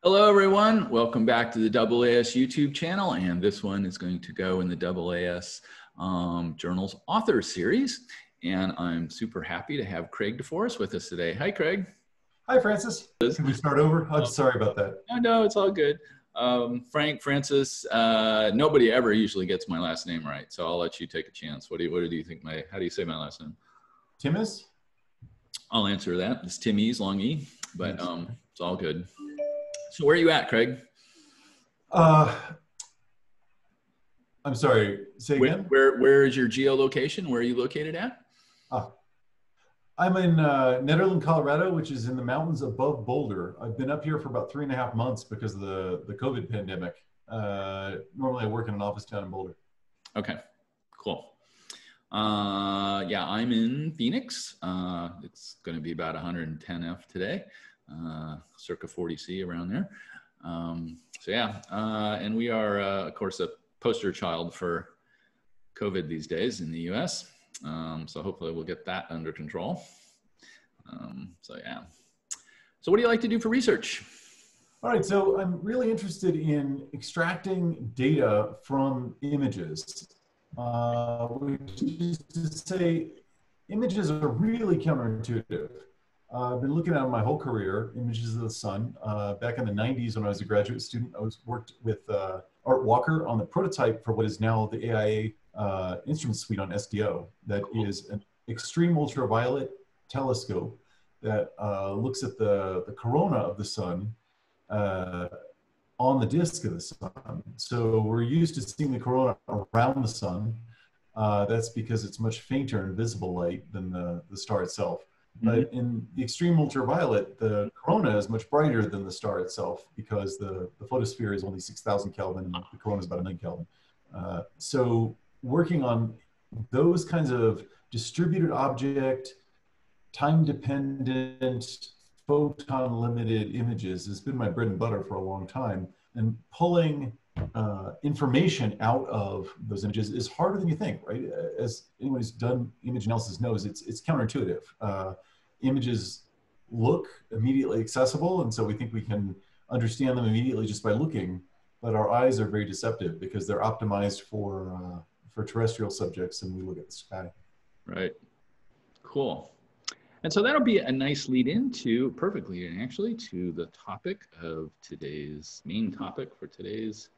Hello, everyone. Welcome back to the AAS YouTube channel. And this one is going to go in the AAS Journals Author Series. And I'm super happy to have Craig DeForest with us today. Hi, Craig. Hi, Francis. Can we start over? I'm sorry about that. No, it's all good. Frank, Francis, nobody ever usually gets my last name right. So I'll let you take a chance. What do you think how do you say my last name? Timmins? I'll answer that. It's Timmy's, long E, but it's all good. So where are you at, Craig? I'm sorry, say again? Where is your geolocation? Where are you located at? I'm in Nederland, Colorado, which is in the mountains above Boulder. I've been up here for about 3.5 months because of the COVID pandemic. Normally I work in an office down in Boulder. Okay, cool. Yeah, I'm in Phoenix. It's going to be about 110F today. Circa 40C around there. So yeah, and we are, of course, a poster child for COVID these days in the US. So hopefully we'll get that under control. So yeah. So what do you like to do for research? All right, so I'm really interested in extracting data from images, which is to say images are really counterintuitive. I've been looking at my whole career, images of the sun. Back in the 90s when I was a graduate student, I worked with Art Walker on the prototype for what is now the AIA instrument suite on SDO. That is an extreme ultraviolet telescope that looks at the corona of the sun on the disk of the sun. So we're used to seeing the corona around the sun. That's because it's much fainter in visible light than the star itself. But in the extreme ultraviolet, the corona is much brighter than the star itself because the photosphere is only 6,000 Kelvin and the corona is about 9 Kelvin. So working on those kinds of distributed object, time-dependent, photon-limited images has been my bread and butter for a long time. And pulling information out of those images is harder than you think, right? As anyone who's done image analysis knows, it's counterintuitive. Images look immediately accessible, and so we think we can understand them immediately just by looking, but our eyes are very deceptive because they're optimized for terrestrial subjects, and we look at the sky. Right. Cool. And so that'll be a nice lead into, perfect lead in actually, to the topic of today's, main topic for today's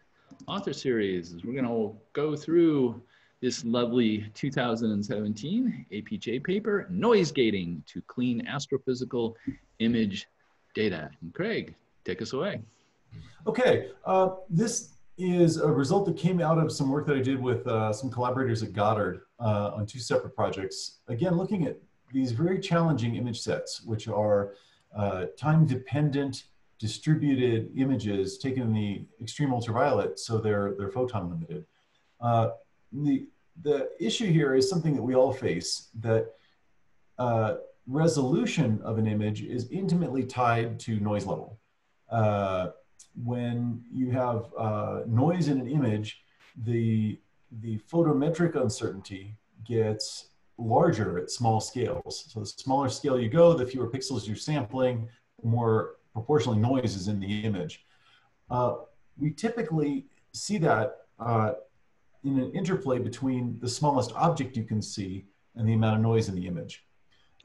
author series. Is we're going to go through this lovely 2017 APJ paper, Noise Gating to Clean Astrophysical Image Data. And Craig, take us away. Okay, this is a result that came out of some work that I did with some collaborators at Goddard on 2 separate projects. Again, looking at these very challenging image sets, which are time-dependent, distributed images taken in the extreme ultraviolet, so they're photon limited. The issue here is something that we all face, that resolution of an image is intimately tied to noise level. When you have noise in an image, the photometric uncertainty gets larger at small scales. So the smaller scale you go, the fewer pixels you're sampling, the more proportionally noise is in the image. We typically see that in an interplay between the smallest object you can see and the amount of noise in the image.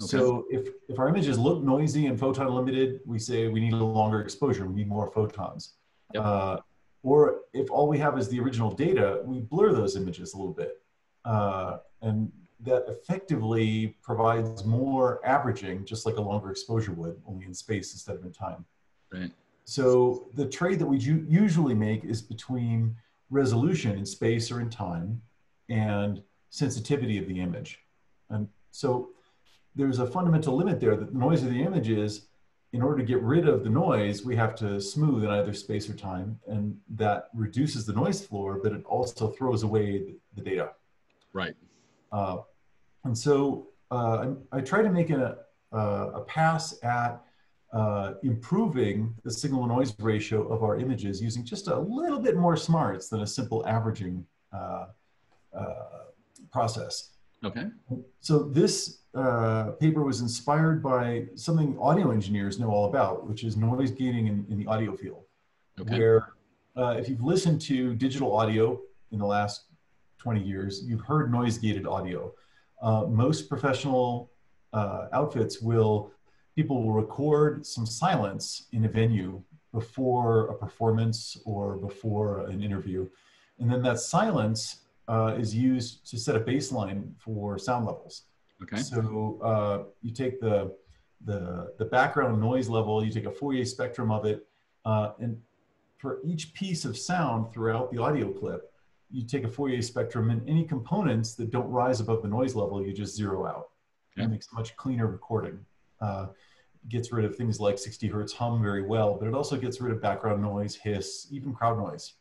Okay. So if our images look noisy and photon limited, we say we need a longer exposure, we need more photons. Yep. Or if all we have is the original data, we blur those images a little bit. And that effectively provides more averaging, just like a longer exposure would, only in space instead of in time. Right. So the trade that we usually make is between resolution in space or in time and sensitivity of the image. And so there's a fundamental limit there that the noise of the image is, in order to get rid of the noise, we have to smooth in either space or time, and that reduces the noise floor, but it also throws away the data. Right. And so I try to make a pass at improving the signal-to-noise ratio of our images using just a little bit more smarts than a simple averaging process. Okay. So this paper was inspired by something audio engineers know all about, which is noise gating in the audio field, Okay. where if you've listened to digital audio in the last 20 years, you've heard noise gated audio. Most professional outfits people will record some silence in a venue before a performance or before an interview. And then that silence is used to set a baseline for sound levels. Okay. So you take the background noise level, you take a Fourier spectrum of it, and for each piece of sound throughout the audio clip, you take a Fourier spectrum, and any components that don't rise above the noise level, you just zero out. Okay. It makes a much cleaner recording. Gets rid of things like 60 hertz hum very well, but it also gets rid of background noise, hiss, even crowd noise.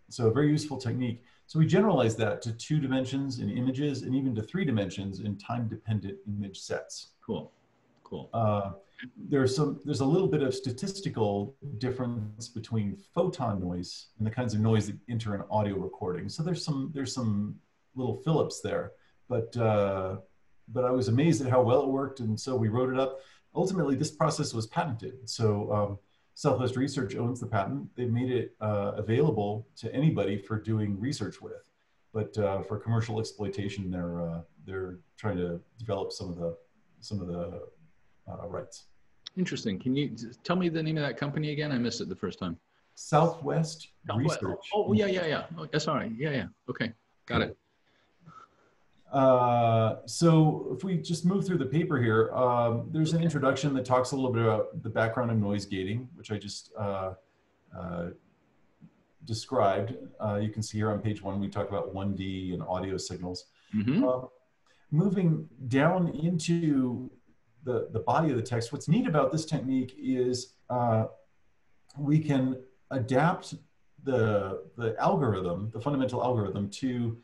So a very useful technique. So we generalize that to 2 dimensions in images and even to 3 dimensions in time-dependent image sets. Cool. Cool. There's a little bit of statistical difference between photon noise and the kinds of noise that enter an audio recording. So there's some little Phillips there, but I was amazed at how well it worked, and so we wrote it up. Ultimately, this process was patented. So Southwest Research owns the patent. They've made it available to anybody for doing research with, but for commercial exploitation, they're trying to develop some of the rights. Interesting. Can you tell me the name of that company again? I missed it the first time. Southwest Research. Oh, yeah. Oh, that's all right. Yeah. Okay. Got it. So if we just move through the paper here, there's an introduction that talks a little bit about the background of noise gating, which I just described. You can see here on page 1, we talk about 1D and audio signals. Mm-hmm. Moving down into the body of the text, what's neat about this technique is we can adapt the algorithm, the fundamental algorithm, to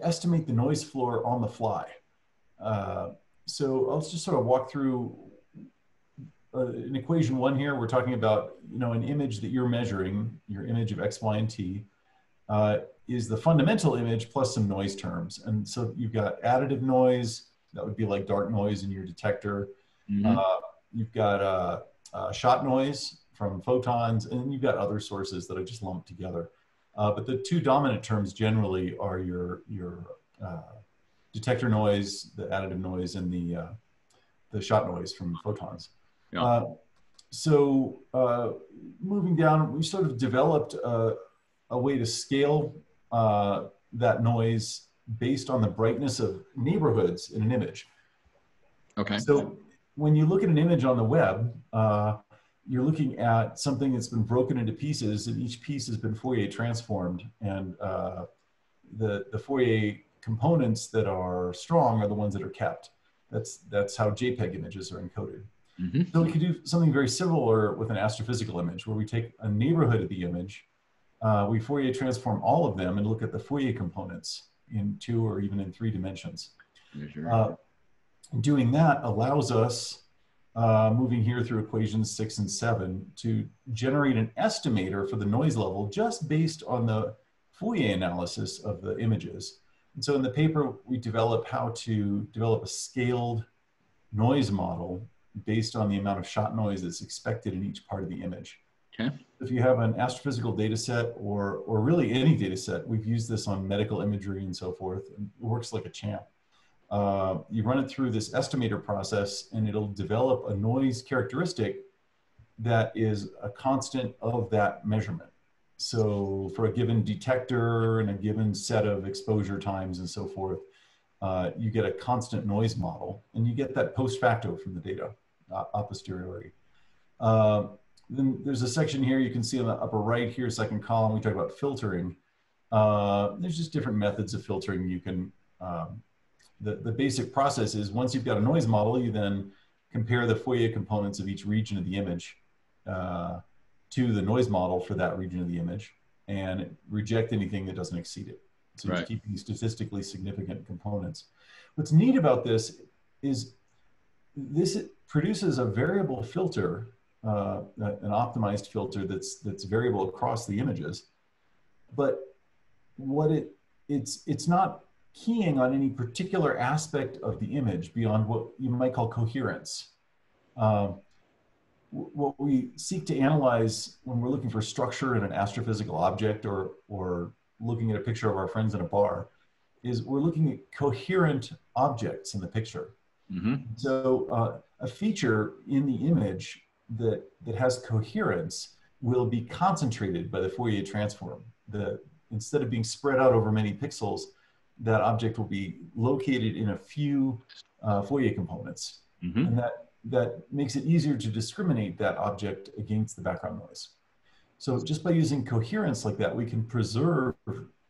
estimate the noise floor on the fly. So I'll just sort of walk through in equation 1 here. We're talking about, an image that you're measuring, your image of X, Y, and T, is the fundamental image plus some noise terms. And so you've got additive noise, that would be like dark noise in your detector. Mm-hmm. You've got shot noise from photons, and then you've got other sources that I just lumped together. But the 2 dominant terms generally are your detector noise, the additive noise, and the shot noise from photons. Yeah. So moving down, we sort of developed a way to scale that noise based on the brightness of neighborhoods in an image. Okay. So when you look at an image on the web, you're looking at something that's been broken into pieces, and each piece has been Fourier transformed. And the Fourier components that are strong are the ones that are kept. That's how JPEG images are encoded. Mm-hmm. So we could do something very similar with an astrophysical image, where we take a neighborhood of the image, we Fourier transform all of them and look at the Fourier components in 2 or even in 3 dimensions. Yeah, sure. Doing that allows us, moving here through equations 6 and 7, to generate an estimator for the noise level just based on the Fourier analysis of the images. And so in the paper, we develop how to develop a scaled noise model based on the amount of shot noise that's expected in each part of the image. Okay. If you have an astrophysical data set or really any data set, we've used this on medical imagery and so forth, and it works like a champ. You run it through this estimator process, and it'll develop a noise characteristic that is a constant of that measurement. So for a given detector and a given set of exposure times and so forth, you get a constant noise model, and you get that post facto from the data, a posteriori. Then there's a section here you can see on the upper right here, second column, we talk about filtering. There's just different methods of filtering. You can, the basic process is once you've got a noise model, you then compare the Fourier components of each region of the image to the noise model for that region of the image, and reject anything that doesn't exceed it. So you're keeping statistically significant components. What's neat about this is this produces a variable filter, an optimized filter that's variable across the images. But what it it's not keying on any particular aspect of the image beyond what you might call coherence. What we seek to analyze when we're looking for structure in an astrophysical object or looking at a picture of our friends in a bar is we're looking at coherent objects in the picture. Mm-hmm. So a feature in the image that has coherence will be concentrated by the Fourier transform. Instead of being spread out over many pixels, that object will be located in a few Fourier components. Mm-hmm. And that makes it easier to discriminate that object against the background noise. So just by using coherence like that, we can preserve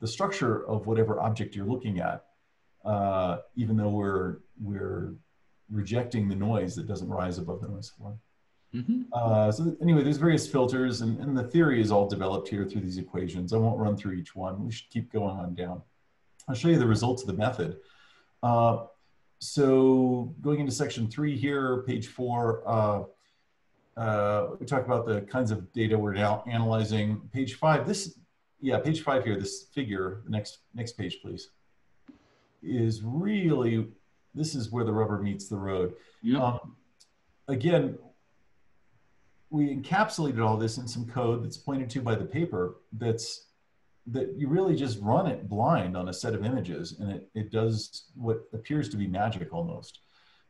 the structure of whatever object you're looking at, even though we're rejecting the noise that doesn't rise above the noise floor. Mm-hmm. So anyway, there's various filters, and the theory is all developed here through these equations. I won't run through each one. We should keep going on down. I'll show you the results of the method. So going into section 3 here, page 4, we talk about the kinds of data we're now analyzing. Page 5, page 5 here, this figure, the next page, please, is really, this is where the rubber meets the road. Yep. Again, we encapsulated all this in some code that's pointed to by the paper that you really just run it blind on a set of images, and it does what appears to be magic almost.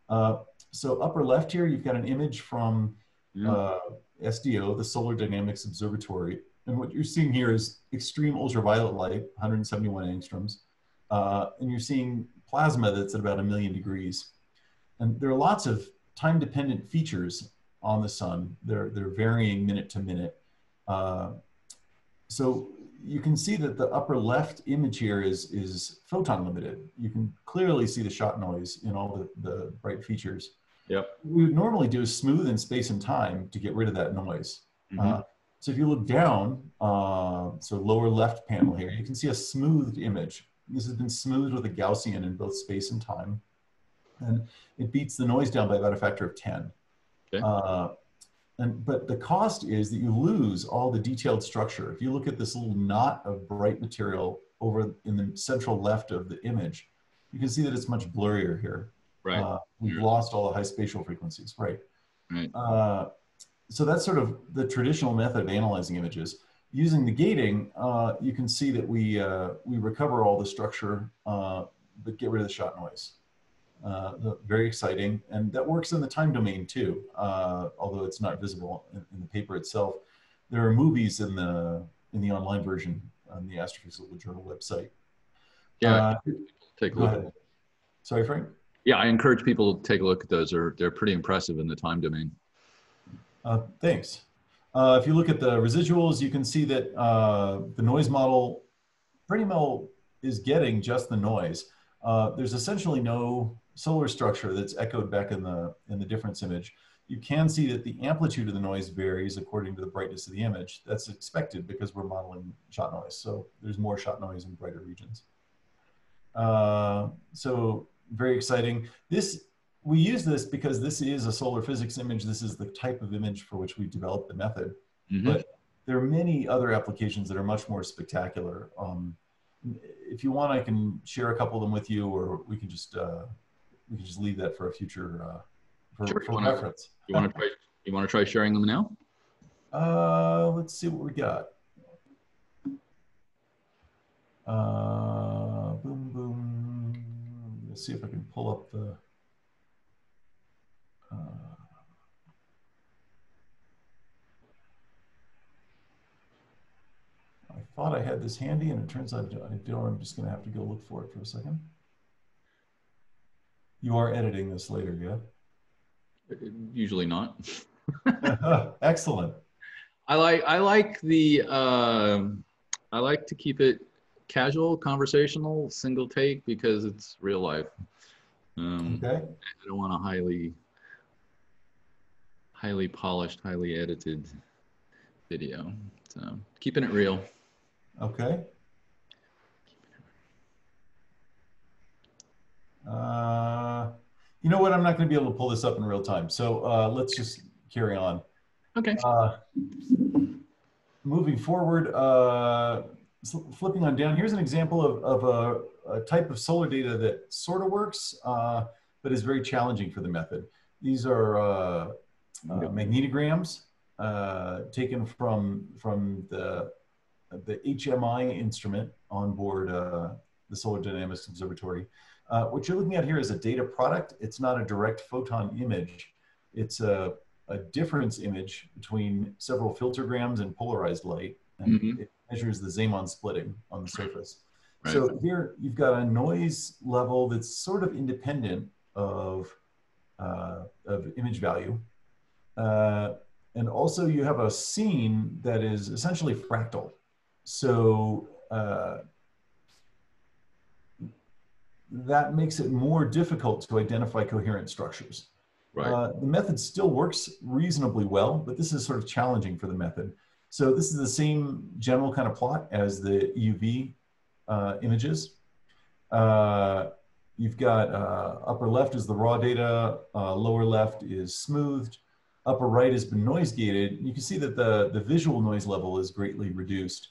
So upper left here, you've got an image from SDO, the Solar Dynamics Observatory. And what you're seeing here is extreme ultraviolet light, 171 angstroms. And you're seeing plasma that's at about 1 million degrees. And there are lots of time-dependent features on the sun. They're varying minute to minute. So you can see that the upper left image here is photon limited. You can clearly see the shot noise in all the bright features. Yep. What we would normally do is smooth in space and time to get rid of that noise. Mm-hmm. So if you look down, so lower left panel here, you can see a smoothed image. This has been smoothed with a Gaussian in both space and time. And it beats the noise down by about a factor of 10. Okay. But the cost is that you lose all the detailed structure. If you look at this little knot of bright material over in the central left of the image, you can see that it's much blurrier here. Right. We've lost all the high spatial frequencies. Right. Right. So that's sort of the traditional method of analyzing images. Using the gating, you can see that we recover all the structure, but get rid of the shot noise. Very exciting, and that works in the time domain too, although it's not visible in the paper itself. There are movies in the online version on the Astrophysical Journal website. Yeah, take a look. Ahead. Sorry, Frank? Yeah, I encourage people to take a look at those. They're pretty impressive in the time domain. Thanks. If you look at the residuals, you can see that the noise model pretty well is getting just the noise. There's essentially no solar structure that's echoed back in the difference image. You can see that the amplitude of the noise varies according to the brightness of the image. That's expected because we're modeling shot noise. So there's more shot noise in brighter regions. So very exciting. We use this because this is a solar physics image. This is the type of image for which we developed the method. Mm-hmm. But there are many other applications that are much more spectacular. If you want, I can share a couple of them with you, or we can just leave that for a future sure. for reference. You want to try sharing them now? Let's see what we got. Boom, boom. Let's see if I can pull up the. I thought I had this handy, and it turns out I don't. I'm just going to have to go look for it for a second. You are editing this later, yeah? Usually not. Excellent. I like to keep it casual, conversational, single take because it's real life. Okay. I don't want a highly polished, highly edited video. So keeping it real. Okay. You know what? I'm not going to be able to pull this up in real time. So let's just carry on. Okay. Moving forward, flipping on down, here's an example of a type of solar data that sort of works, but is very challenging for the method. These are magnetograms taken from the HMI instrument on board the Solar Dynamics Observatory. What you're looking at here is a data product. It's not a direct photon image. It's a difference image between several filtergrams and polarized light, and it measures the Zeeman splitting on the surface. Right. So here you've got a noise level that's sort of independent of image value. And also you have a scene that is essentially fractal. So that makes it more difficult to identify coherent structures. Right. The method still works reasonably well, but this is sort of challenging for the method. So this is the same general kind of plot as the UV images. You've got upper left is the raw data, lower left is smoothed, upper right has been noise gated. You can see that the visual noise level is greatly reduced.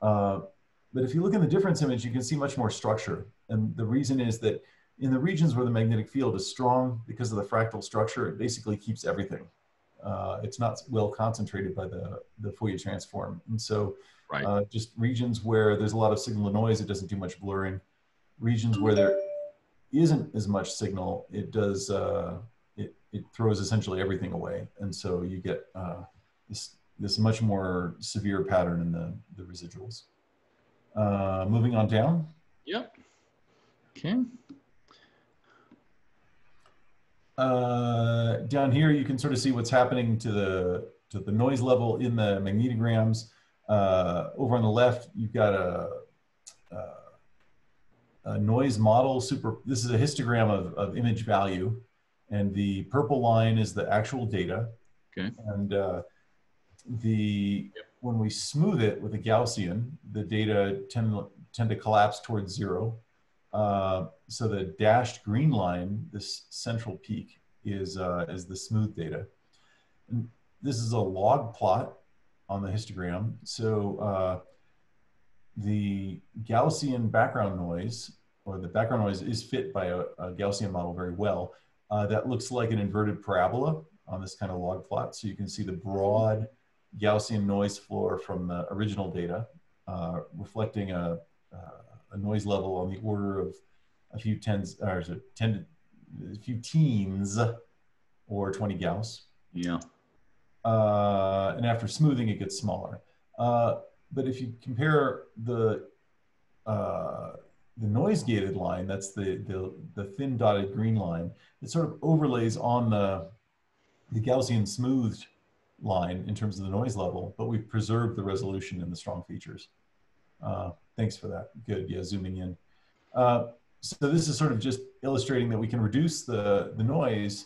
But if you look in the difference image, you can see much more structure. And the reason is that in the regions where the magnetic field is strong, because of the fractal structure, it basically keeps everything. It's not well concentrated by the Fourier transform. And so just regions where there's a lot of signal to noise, it doesn't do much blurring. Regions where there isn't as much signal, it does, it throws essentially everything away. And so you get this much more severe pattern in the residuals. Moving on down. Yep. Okay. Down here, you can sort of see what's happening to the noise level in the magnetograms. Over on the left, you've got a noise model. This is a histogram of image value, and the purple line is the actual data. Okay. And when we smooth it with a Gaussian, the data tend to collapse towards zero. So the dashed green line, this central peak, is the smooth data. And this is a log plot on the histogram. So the Gaussian background noise, or the background noise, is fit by a Gaussian model very well. That looks like an inverted parabola on this kind of log plot. So you can see the broad Gaussian noise floor from the original data, reflecting a noise level on the order of a few teens or 20 Gauss. Yeah. And after smoothing, it gets smaller. But if you compare the noise gated line, that's the thin dotted green line, it sort of overlays on the Gaussian smoothed line in terms of the noise level, but we've preserved the resolution and the strong features. Thanks for that. Good. Yeah, zooming in. So this is sort of just illustrating that we can reduce the noise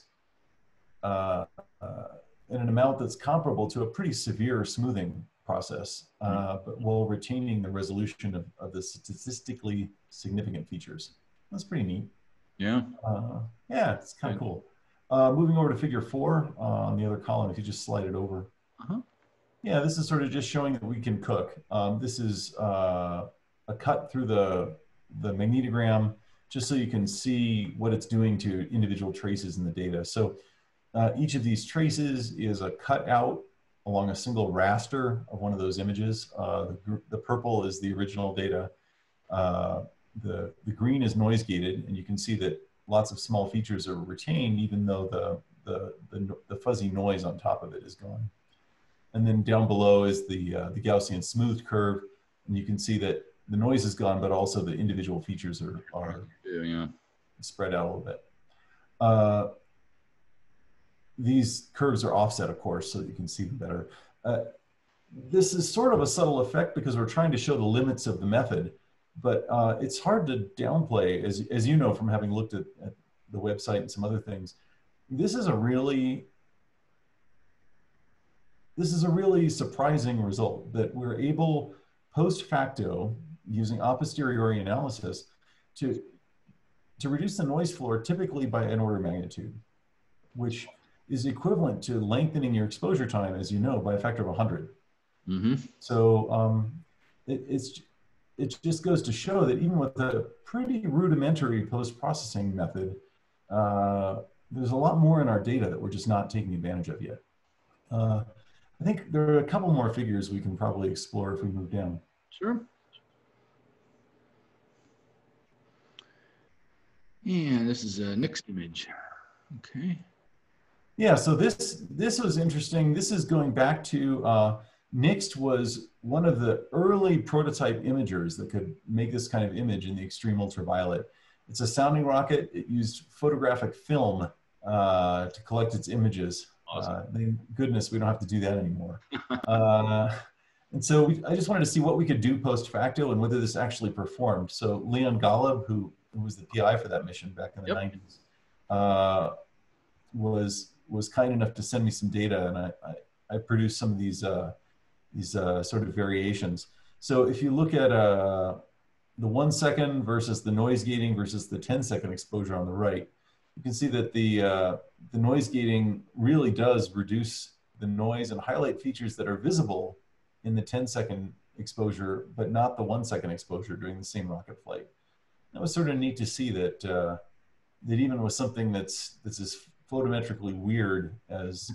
in an amount that's comparable to a pretty severe smoothing process, but while retaining the resolution of the statistically significant features. That's pretty neat. Yeah. Yeah, it's kind of cool. Moving over to figure 4 on the other column, if you just slide it over. Yeah, this is sort of just showing that we can cook. This is a cut through the magnetogram, just so you can see what it's doing to individual traces in the data. So each of these traces is a cutout along a single raster of one of those images. The purple is the original data. The green is noise gated, and you can see that lots of small features are retained, even though the fuzzy noise on top of it is gone. And then down below is the Gaussian smooth curve, and you can see that the noise is gone, but also the individual features are spread out a little bit. These curves are offset, of course, so that you can see them better. This is sort of a subtle effect because we're trying to show the limits of the method, but it's hard to downplay, as you know from having looked at the website and some other things. This is a really surprising result, that we're able, post facto, using a posteriori analysis, to reduce the noise floor typically by an order of magnitude, which is equivalent to lengthening your exposure time, as you know, by a factor of 100. So it just goes to show that even with a pretty rudimentary post-processing method, there's a lot more in our data that we're just not taking advantage of yet. I think there are a couple more figures we can probably explore if we move down. Sure. And this is a next image. Okay. Yeah, so this was interesting. This is going back to NIXT was one of the early prototype imagers that could make this kind of image in the extreme ultraviolet. It's a sounding rocket. It used photographic film to collect its images. Awesome. Thank goodness we don't have to do that anymore. And so I just wanted to see what we could do post facto and whether this actually performed. So Leon Golub, who was the PI for that mission back in the 90s, was kind enough to send me some data, and I produced some of these sort of variations. So if you look at the 1 second versus the noise gating versus the 10-second exposure on the right, you can see that the noise gating really does reduce the noise and highlight features that are visible in the 10-second exposure, but not the 1 second exposure during the same rocket flight. That was sort of neat to see that that even with something that's as photometrically weird as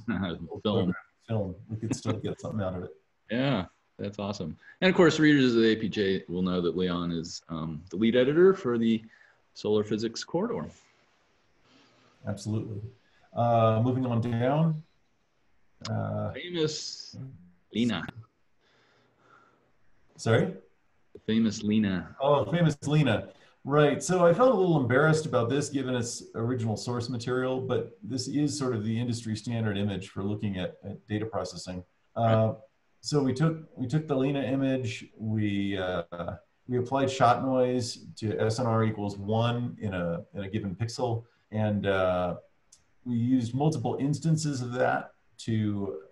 film, we could still get something out of it. Yeah, that's awesome. And of course, readers of the APJ will know that Leon is the lead editor for the Solar Physics Corridor. Absolutely. Moving on down. Famous Lena. Sorry? The famous Lena. Oh, famous Lena. Right. So I felt a little embarrassed about this given its original source material, but this is sort of the industry standard image for looking at data processing. Right. So we took the Lena image, we applied shot noise to SNR equals 1 in a given pixel, and we used multiple instances of that to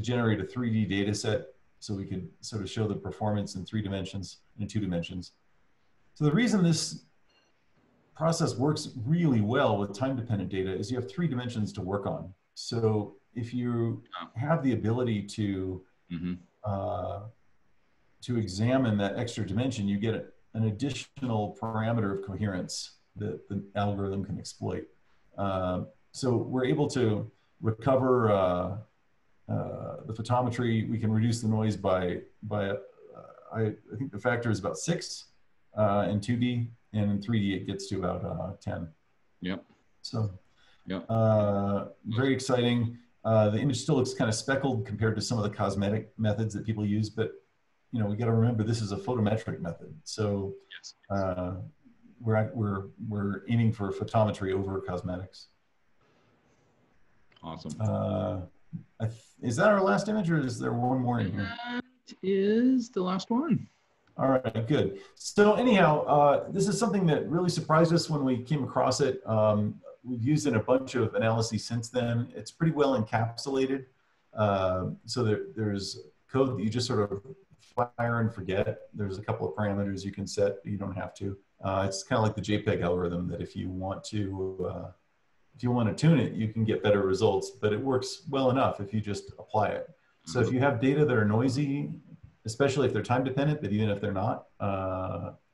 generate a 3D data set so we could sort of show the performance in 3 dimensions and in 2 dimensions. So the reason this process works really well with time-dependent data is you have 3 dimensions to work on. So if you have the ability to examine that extra dimension, you get an additional parameter of coherence that the algorithm can exploit. So we're able to recover the photometry. We can reduce the noise by I think the factor is about 6 in 2D, and in 3D it gets to about 10. Yep. So yep. Very exciting. The image still looks kind of speckled compared to some of the cosmetic methods that people use, but we got to remember this is a photometric method. So yes. We're aiming for photometry over cosmetics. Awesome. Is that our last image, or is there one more in here? That is the last one. All right, good. So anyhow, this is something that really surprised us when we came across it. We've used it in a bunch of analyses since then. It's pretty well encapsulated. So there's code that you just sort of fire and forget. There's a couple of parameters you can set, but you don't have to. It's kind of like the JPEG algorithm that if you want to tune it, you can get better results, but it works well enough if you just apply it. So if you have data that are noisy, especially if they're time dependent, but even if they're not,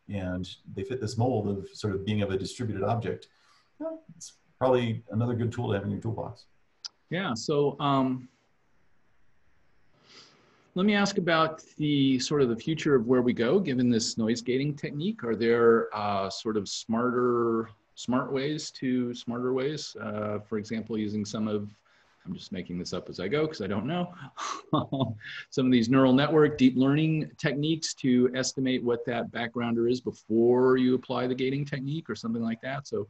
and they fit this mold of sort of being of a distributed object, it's probably another good tool to have in your toolbox. Yeah, so let me ask about the sort of the future of where we go, given this noise gating technique. Are there sort of smarter ways, for example, using some of, I'm just making this up as I go because I don't know, some of these neural network deep learning techniques to estimate what that backgrounder is before you apply the gating technique or something like that. So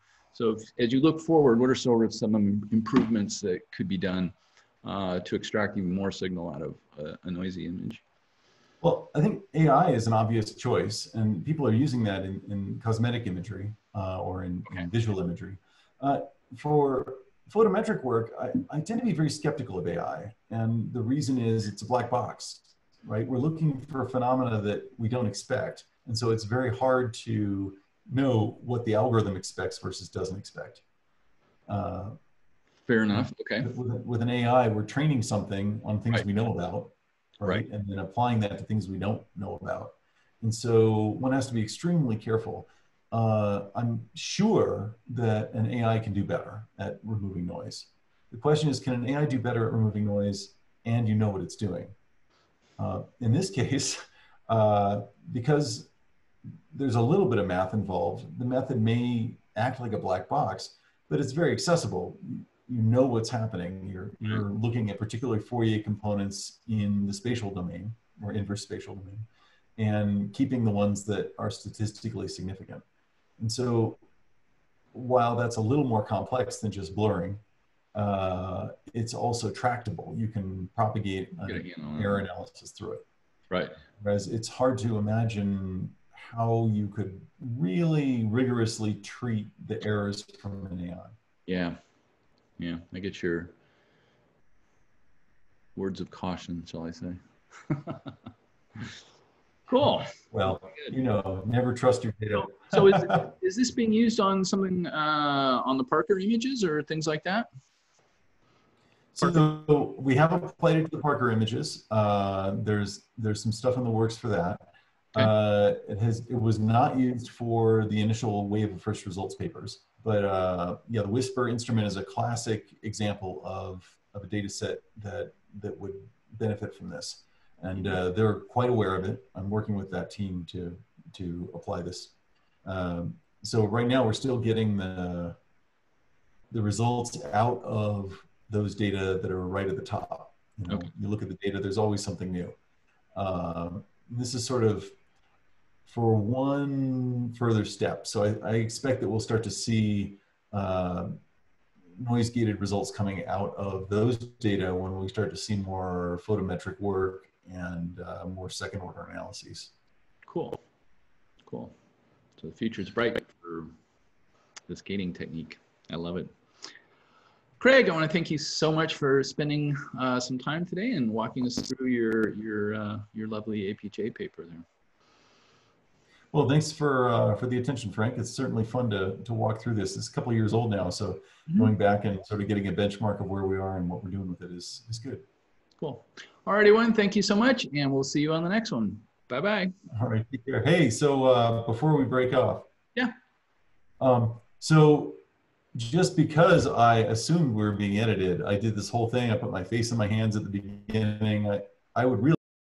as you look forward, what are sort of some improvements that could be done to extract even more signal out of a noisy image? Well, I think AI is an obvious choice, and people are using that in cosmetic imagery or in visual imagery. For photometric work, I tend to be very skeptical of AI, and the reason is it's a black box, right? We're looking for phenomena that we don't expect, and so it's very hard to know what the algorithm expects versus doesn't expect. Fair enough. Okay. With an AI, we're training something on things we know about, right? And then applying that to things we don't know about. And so one has to be extremely careful. I'm sure that an AI can do better at removing noise. The question is, can an AI do better at removing noise and you know what it's doing? In this case, because there's a little bit of math involved, the method may act like a black box, but it's very accessible. You know what's happening. You're looking at particular Fourier components in the spatial domain or inverse spatial domain, and keeping the ones that are statistically significant. And so while that's a little more complex than just blurring, it's also tractable. You can propagate an error analysis through it. Right. Whereas it's hard to imagine how you could really rigorously treat the errors from an AI. Yeah. Yeah. I get your words of caution, shall I say. Cool. Well, you know, never trust your data. So is this being used on something on the Parker images or things like that? So we haven't applied it to the Parker images. There's some stuff in the works for that. Okay. It was not used for the initial wave of first results papers, but yeah, the Whisper instrument is a classic example of a data set that would benefit from this. And they're quite aware of it. I'm working with that team to apply this. So right now we're still getting the results out of those data that are right at the top. You know, okay. You look at the data, there's always something new. This is sort of for one further step. So I expect that we'll start to see noise-gated results coming out of those data when we start to see more photometric work and more second-order analyses. Cool, cool. So the future's bright for this gating technique. I love it. Craig, I want to thank you so much for spending some time today and walking us through your lovely APJ paper there. Well, thanks for the attention, Frank. It's certainly fun to walk through this. It's a couple of years old now, so going back and sort of getting a benchmark of where we are and what we're doing with it is good. Cool. All right, everyone, thank you so much, and we'll see you on the next one. Bye-bye. All right, take care. Hey, so before we break off. Yeah. So just because I assumed we were being edited, I did this whole thing. I put my face in my hands at the beginning. I would really